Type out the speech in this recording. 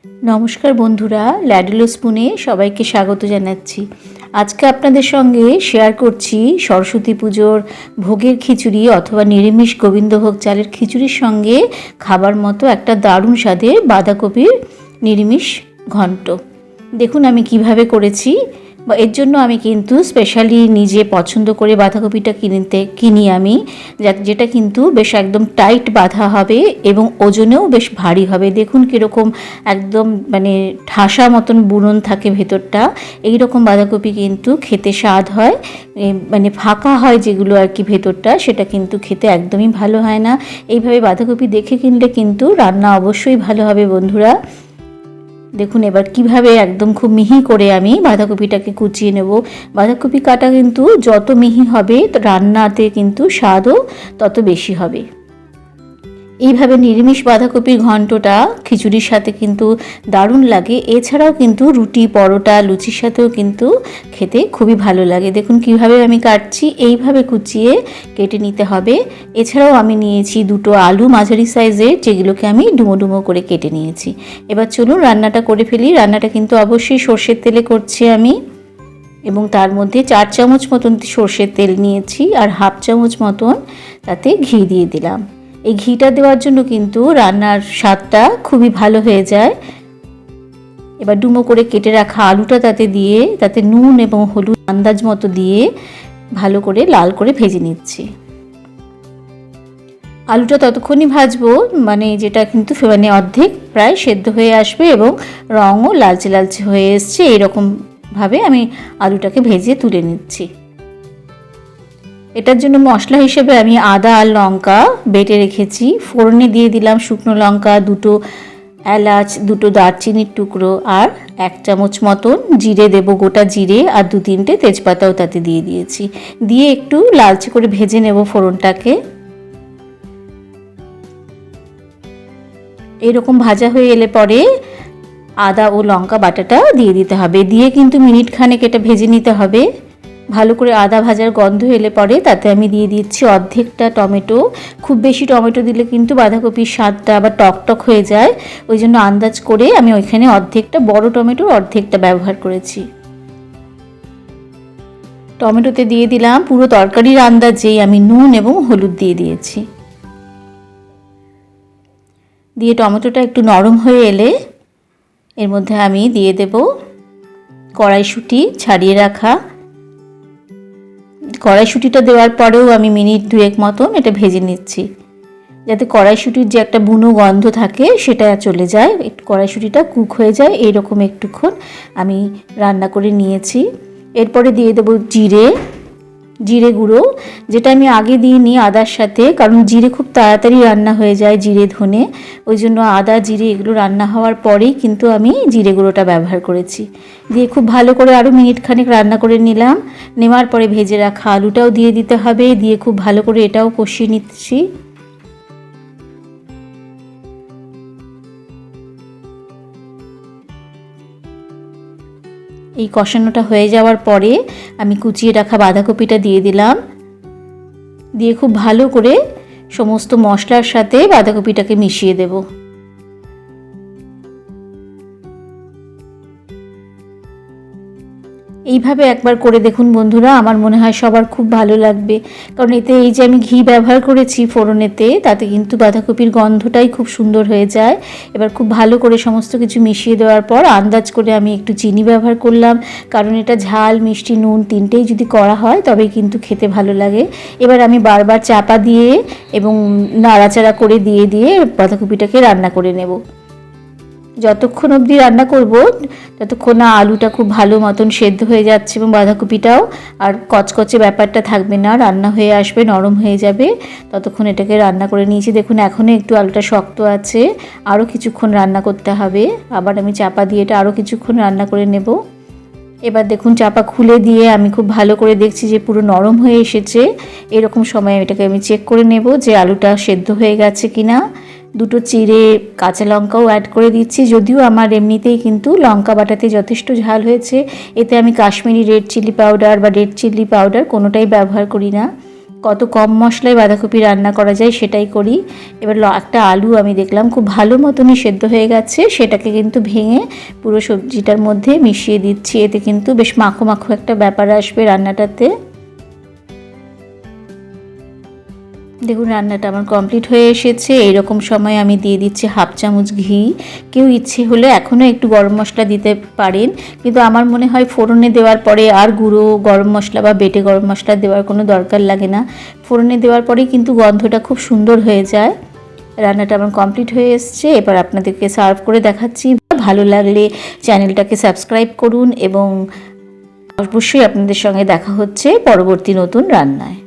নমস্কার বন্ধুরা, ল্যাডলো স্পুনে সবাইকে স্বাগত জানাচ্ছি। আজকে আপনাদের সঙ্গে শেয়ার করছি সরস্বতী পুজোর ভোগের খিচুড়ি অথবা নিরামিষ গোবিন্দভোগ চালের খিচুড়ির সঙ্গে খাবার মতো একটা দারুণ স্বাদের বাঁধাকপির নিরামিষ ঘন্ট। দেখুন আমি কিভাবে করেছি। এর জন্য আমি কিন্তু স্পেশালি নিজে পছন্দ করে বাঁধাকপিটা কিনি আমি, যেটা কিন্তু বেশ একদম টাইট বাঁধা হবে এবং ওজনেও বেশ ভারী হবে। দেখুন কীরকম একদম মানে ঠাসা মতন বুনন থাকে ভেতরটা। এই রকম বাঁধাকপি কিন্তু খেতে স্বাদ হয়, মানে ফাঁকা হয় যেগুলো আর কি ভেতরটা, সেটা কিন্তু খেতে একদমই ভালো হয় না। এইভাবে বাঁধাকপি দেখে কিনলে কিন্তু রান্না অবশ্যই ভালো হবে বন্ধুরা। দেখুন এবার কিভাবে একদম খুব মিহি করে আমি বাঁধাকপিটাকে কুচিয়ে নেব। বাঁধাকপি কাটা কিন্তু যত মিহি হবে রান্নাতে কিন্তু স্বাদও তত বেশি হবে। এইভাবে নিরামিষ বাঁধাকপির ঘন্টটা খিচুড়ির সাথে কিন্তু দারুণ লাগে। এছাড়াও কিন্তু রুটি, পরোটা, লুচির সাথেও কিন্তু খেতে খুবই ভালো লাগে। দেখুন কিভাবে আমি কাটছি, এইভাবে কুচিয়ে কেটে নিতে হবে। এছাড়াও আমি নিয়েছি দুটো আলু মাঝারি সাইজের, যেগুলোকে আমি ডুমো ডুমো করে কেটে নিয়েছি। এবার চলুন রান্নাটা করে ফেলি। রান্নাটা কিন্তু অবশ্যই সর্ষের তেলে করছি আমি, এবং তার মধ্যে 4 চামচ মতন সর্ষের তেল নিয়েছি আর হাফ চামচ মতন তাতে ঘি দিয়ে দিলাম। এই ঘিটা দেওয়ার জন্য কিন্তু রান্নার স্বাদটা খুবই ভালো হয়ে যায়। এবার ডুমো করে কেটে রাখা আলুটা তাতে দিয়ে, তাতে নুন এবং হলুদ আন্দাজ মতো দিয়ে ভালো করে লাল করে ভেজে নিচ্ছি। আলুটা ততক্ষণই ভাজবো মানে যেটা কিন্তু মানে অর্ধেক প্রায় সেদ্ধ হয়ে আসবে এবং রঙও লালচে লালচে হয়ে এসছে। এইরকমভাবে আমি আলুটাকে ভেজে তুলে নিচ্ছি। এটার জন্য মশলা হিসেবে আমি আদা আর লঙ্কা বেটে রেখেছি। ফোড়নে দিয়ে দিলাম শুকনো লঙ্কা, দুটো এলাচ, দুটো দারচিনির টুকরো আর 1 চামচ মতন জিরে দেব, গোটা জিরে, আর 2-3টে তেজপাতাও তাতে দিয়ে দিয়েছি। দিয়ে একটু লালচে করে ভেজে নেব ফোড়নটাকে। এইরকম ভাজা হয়ে এলে পরে আদা ও লঙ্কা বাটাটা দিয়ে দিতে হবে। দিয়ে কিন্তু মিনিট খানেক এটা ভেজে নিতে হবে। ভালো করে আদা ভাজার গন্ধ এলে পরে তাতে আমি দিয়ে দিচ্ছি অর্ধেকটা টমেটো। খুব বেশি টমেটো দিলে কিন্তু বাঁধাকপির স্বাদটা আবার টকটক হয়ে যায়, ওই জন্য আন্দাজ করে আমি ওইখানে অর্ধেকটা, বড় টমেটোর অর্ধেকটা ব্যবহার করেছি। টমেটোতে দিয়ে দিলাম পুরো তরকারির আন্দাজেই আমি নুন এবং হলুদ দিয়ে দিয়েছি। দিয়ে টমেটোটা একটু নরম হয়ে এলে এর মধ্যে আমি দিয়ে দেব কড়াইশুঁটি ছাড়িয়ে রাখা। কড়াইশুঁটিটা দেওয়ার পরেও আমি মিনিট 2 মতন এটা ভেজে নিচ্ছি, যাতে কড়াইশুঁটির যে একটা বুনো গন্ধ থাকে সেটা চলে যায়, একটু কড়াইশুঁটিটা কুক হয়ে যায়। এইরকম একটুক্ষণ আমি রান্না করে নিয়েছি। এরপরে দিয়ে দেবো জিরে গুঁড়ো, যেটা আমি আগে দিইনি আদার সাথে, কারণ জিরে খুব তাড়াতাড়ি রান্না হয়ে যায়, জিরে ধনে, ওই জন্য আদা জিরে এগুলো রান্না হওয়ার পরেই কিন্তু আমি জিরে গুঁড়োটা ব্যবহার করেছি। দিয়ে খুব ভালো করে আরও মিনিট খানেক রান্না করে নিলাম। নেওয়ার পরে ভেজে রাখা আলুটাও দিয়ে দিতে হবে। দিয়ে খুব ভালো করে এটাও কষিয়ে নিচ্ছি। এই কষানোটা হয়ে যাওয়ার পরে আমি কুচিয়ে রাখা বাঁধাকপিটা দিয়ে দিলাম। দিয়ে খুব ভালো করে সমস্ত মশলার সাথে বাঁধাকপিটাকে মিশিয়ে দেব। এইভাবে একবার করে দেখুন বন্ধুরা, আমার মনে হয় সবার খুব ভালো লাগবে, কারণ এতে এই যে আমি ঘি ব্যবহার করেছি ফোড়নেতে, তাতে কিন্তু বাঁধাকপির গন্ধটাই খুব সুন্দর হয়ে যায়। এবার খুব ভালো করে সমস্ত কিছু মিশিয়ে দেওয়ার পর আন্দাজ করে আমি একটু চিনি ব্যবহার করলাম, কারণ এটা ঝাল, মিষ্টি, নুন তিনটেই যদি করা হয় তবে কিন্তু খেতে ভালো লাগে। এবার আমি বারবার চাপা দিয়ে এবং নাড়াচাড়া করে দিয়ে বাঁধাকপিটাকে রান্না করে নেব। যতক্ষণ অবধি রান্না করব ততক্ষণ না আলুটা খুব ভালো মতন সেদ্ধ হয়ে যাচ্ছে এবং বাঁধাকপিটাও আর কচকচে ব্যাপারটা থাকবে না, রান্না হয়ে আসবে, নরম হয়ে যাবে। ততক্ষণ এটাকে রান্না করে নিয়েছি। দেখুন এখনও একটু আলুটা শক্ত আছে, আরও কিছুক্ষণ রান্না করতে হবে। আবার আমি চাপা দিয়ে এটা আরও কিছুক্ষণ রান্না করে নেব। এবার দেখুন চাপা খুলে দিয়ে আমি খুব ভালো করে দেখছি যে পুরো নরম হয়ে এসেছে। এরকম সময় এটাকে আমি চেক করে নেব যে আলুটা সেদ্ধ হয়ে গেছে কিনা। দুটো চিড়ে কাঁচা লঙ্কাও অ্যাড করে দিচ্ছি, যদিও আমার এমনিতেই কিন্তু লঙ্কা বাটাতে যথেষ্ট ঝাল হয়েছে। এতে আমি কাশ্মীরি রেড চিলি পাউডার বা রেড চিলি পাউডার কোনোটাই ব্যবহার করি না। কত কম মশলায় বাঁধাকপি রান্না করা যায় সেটাই করি। এবার একটা আলু আমি দেখলাম খুব ভালো মতনই সেদ্ধ হয়ে গেছে, সেটাকে কিন্তু ভেঙে পুরো সবজিটার মধ্যে মিশিয়ে দিচ্ছি। এতে কিন্তু বেশ মাখো মাখো একটা ব্যাপার আসবে রান্নাটাতে। দেখুন রান্নাটা আমার কমপ্লিট হয়ে এসেছে। এইরকম সময় আমি দিয়ে দিচ্ছি 1/2 চামচ ঘি। কেউ ইচ্ছে হলে এখনও একটু গরম মশলা দিতে পারেন, কিন্তু আমার মনে হয় ফোড়নে দেওয়ার পরে আর গুঁড়ো গরম মশলা বা বেটে গরম মশলা দেওয়ার কোনো দরকার লাগে না। ফোড়নে দেওয়ার পরেই কিন্তু গন্ধটা খুব সুন্দর হয়ে যায়। রান্নাটা আমার কমপ্লিট হয়ে এসছে। এবার আপনাদেরকে সার্ভ করে দেখাচ্ছি। ভালো লাগলে চ্যানেলটাকে সাবস্ক্রাইব করুন এবং অবশ্যই আপনাদের সঙ্গে দেখা হচ্ছে পরবর্তী নতুন রান্নায়।